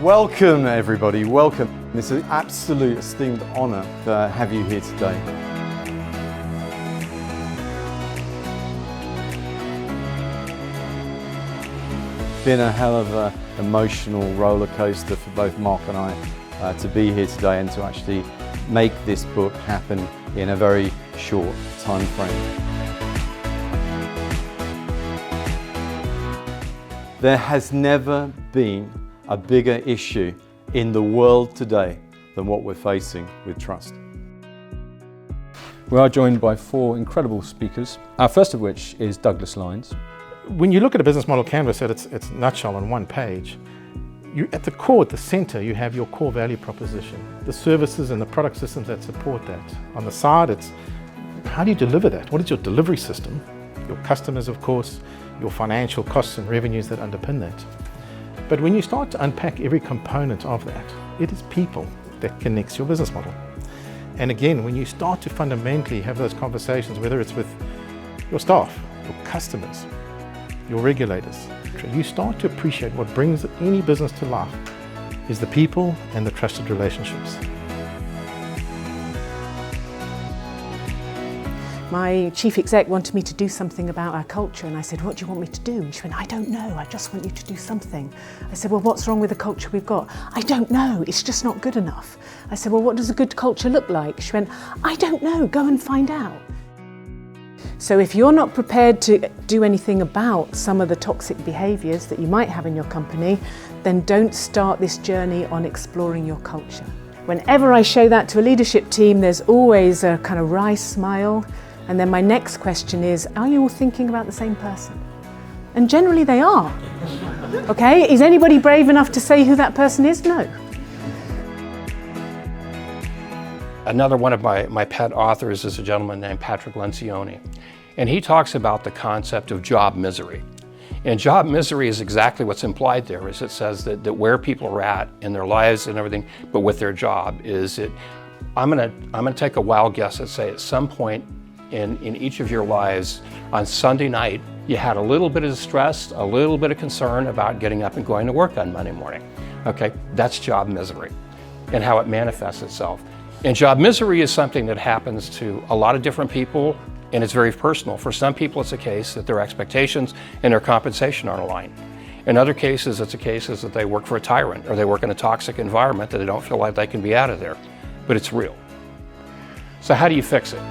Welcome everybody, welcome. It's an absolute esteemed honour to have you here today. Been a hell of an emotional roller coaster for both Mark and I to be here today and to actually make this book happen in a very short time frame. There has never been a bigger issue in the world today than what we're facing with trust. We are joined by four incredible speakers, our first of which is Douglas Lines. When you look at a business model canvas at its nutshell on one page, at the core, at the center, you have your core value proposition, the services and the product systems that support that. On the side, it's how do you deliver that? What is your delivery system? Your customers, of course, your financial costs and revenues that underpin that. But when you start to unpack every component of that, it is people that connects your business model. And again, when you start to fundamentally have those conversations, whether it's with your staff, your customers, your regulators, you start to appreciate what brings any business to life is the people and the trusted relationships. My chief exec wanted me to do something about our culture, and I said, what do you want me to do? And she went, I don't know, I just want you to do something. I said, well, what's wrong with the culture we've got? I don't know, it's just not good enough. I said, well, what does a good culture look like? She went, I don't know, go and find out. So if you're not prepared to do anything about some of the toxic behaviours that you might have in your company, then don't start this journey on exploring your culture. Whenever I show that to a leadership team, there's always a kind of wry smile. And then my next question is, are you all thinking about the same person? And generally they are. Okay, is anybody brave enough to say who that person is? No. Another one of my pet authors is a gentleman named Patrick Lencioni. And he talks about the concept of job misery. And job misery is exactly what's implied there, is it says that where people are at in their lives and everything, but with their job, is it, I'm gonna take a wild guess and say at some point in each of your lives, on Sunday night, you had a little bit of stress, a little bit of concern about getting up and going to work on Monday morning. Okay, that's job misery and how it manifests itself. And job misery is something that happens to a lot of different people, and it's very personal. For some people, it's a case that their expectations and their compensation aren't aligned. In other cases, it's a case that they work for a tyrant or they work in a toxic environment that they don't feel like they can be out of there. But it's real. So how do you fix it?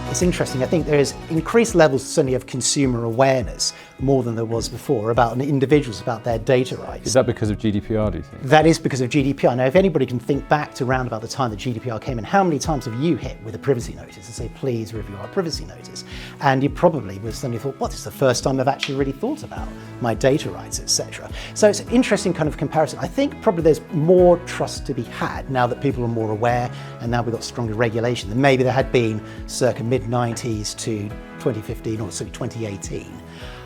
It's interesting. I think there is increased levels certainly of consumer awareness, more than there was before, about individuals, about their data rights. Is that because of GDPR, do you think? That is because of GDPR. Now, if anybody can think back to around about the time that GDPR came in, how many times have you hit with a privacy notice and say, please review our privacy notice? And you probably was suddenly thought, what, this is the first time I've actually really thought about my data rights, etc. So it's an interesting kind of comparison. I think probably there's more trust to be had now that people are more aware and now we've got stronger regulation than maybe there had been circa mid-90s to 2015 or sorry, 2018.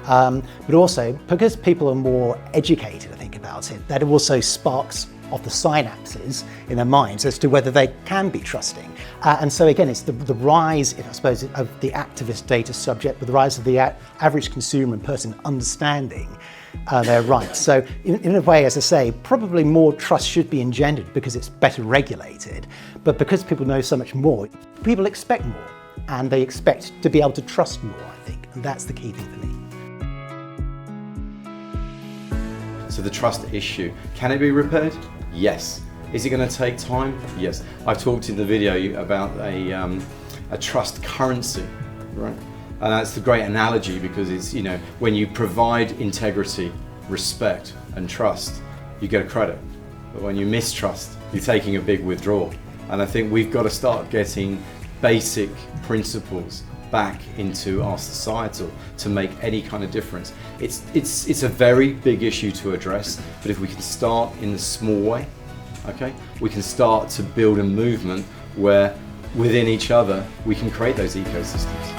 But also, because people are more educated, I think, about it, that also sparks off the synapses in their minds as to whether they can be trusting. And so again, it's the rise, I suppose, of the activist data subject, but the rise of the average consumer and person understanding their rights. So in a way, as I say, probably more trust should be engendered because it's better regulated, but because people know so much more, people expect more, and they expect to be able to trust more, I think, and that's the key thing for me. So the trust issue, can it be repaired? Yes. Is it going to take time? Yes. I've talked in the video about a trust currency, right? And that's the great analogy because it's, you know, when you provide integrity, respect and trust, you get a credit. But when you mistrust, you're taking a big withdrawal. And I think we've got to start getting basic principles back into our societal to make any kind of difference. It's a very big issue to address, but if we can start in the small way, okay, we can start to build a movement where within each other we can create those ecosystems.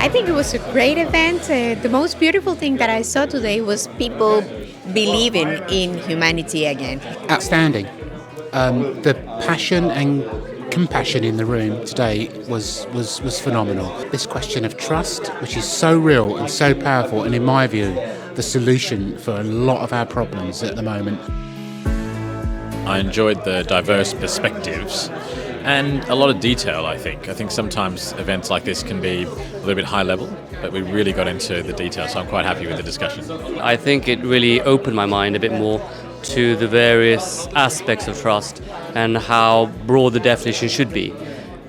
I think it was a great event. The most beautiful thing that I saw today was people believing in humanity again. Outstanding. The passion and compassion in the room today was phenomenal. This question of trust, which is so real and so powerful, and in my view, the solution for a lot of our problems at the moment. I enjoyed the diverse perspectives and a lot of detail, I think. I think sometimes events like this can be a little bit high level, but we really got into the detail, so I'm quite happy with the discussion. I think it really opened my mind a bit more to the various aspects of trust and how broad the definition should be,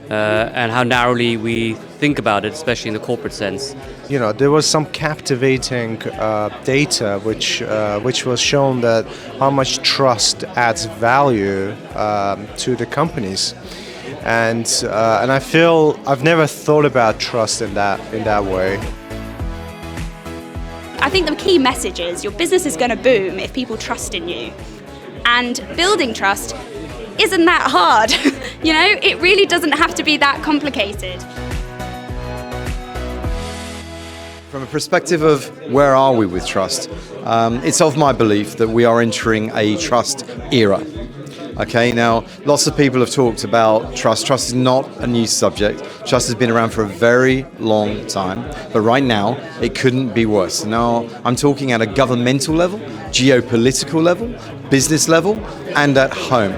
and how narrowly we think about it, especially in the corporate sense. You know, there was some captivating data which was shown that how much trust adds value to the companies, and I feel I've never thought about trust in that way. I think the key message is your business is going to boom if people trust in you. And building trust isn't that hard. You know, it really doesn't have to be that complicated. From a perspective of where are we with trust, it's of my belief that we are entering a trust era. Okay, now lots of people have talked about trust. Trust is not a new subject. Trust has been around for a very long time, but right now it couldn't be worse. Now I'm talking at a governmental level, geopolitical level, business level, and at home.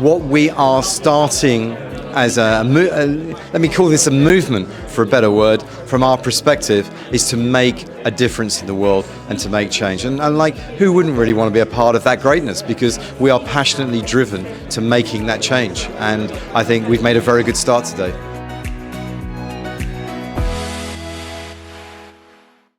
What we are starting as let me call this a movement, for a better word, from our perspective, is to make a difference in the world and to make change. And like, who wouldn't really want to be a part of that greatness? Because we are passionately driven to making that change. And I think we've made a very good start today.